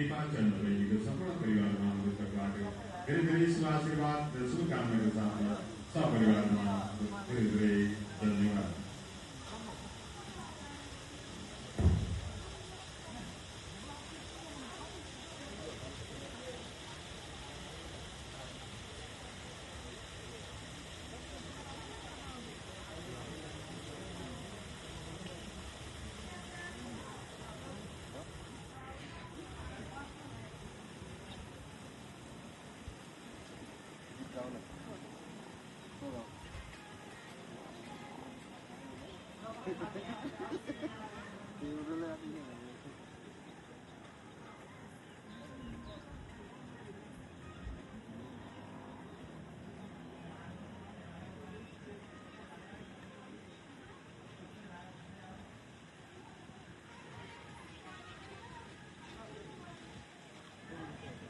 दीपांचल रहेको सम्पूर्ण परिवारमा हाम्रो तर्फबाट धेरै धेरै शुभाशीर्वाद र शुभकामनाको साथमा सपरिवारमा धेरै धेरै धन्यवाद। Thì nó lên